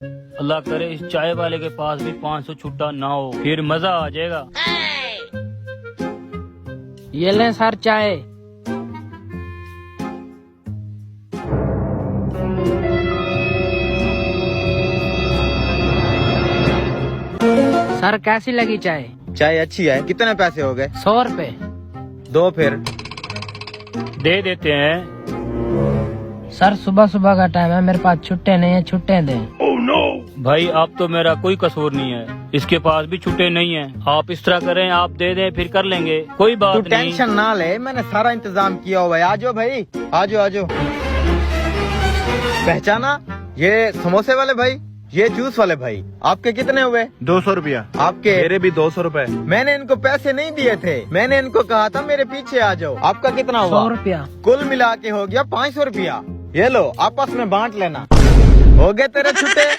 अल्लाह करे इस चाय वाले के पास भी 500 छुट्टा ना हो, फिर मजा आ जाएगा। ये लें सर चाय। सर कैसी लगी चाय? चाय अच्छी है। कितने पैसे हो गए? 100 रुपए। दो फिर। दे देते हैं। सर सुबह सुबह का टाइम है, मेरे पास छुट्टे नहीं है, छुट्टे दें। भाई अब तो मेरा कोई कसूर नहीं है, इसके पास भी छुट्टे नहीं है। आप इस तरह करें, आप दे दें फिर कर लेंगे, कोई बात तू नहीं। टेंशन ना ले, मैंने सारा इंतजाम किया हुआ है। आजो भाई, आजो आजो। पहचाना? ये समोसे वाले भाई, ये जूस वाले भाई। आपके कितने हुए? 200 रुपया। आपके? मेरे भी 200 रुपए। मैंने इनको पैसे नहीं दिए थे, मैंने इनको कहा था मेरे पीछे आ जाओ। आपका कितना हुआ? 100 रुपया। कुल मिला के हो गया 500 रुपया। ये लो आपस में बांट लेना। हो गए तेरे छुट्टे।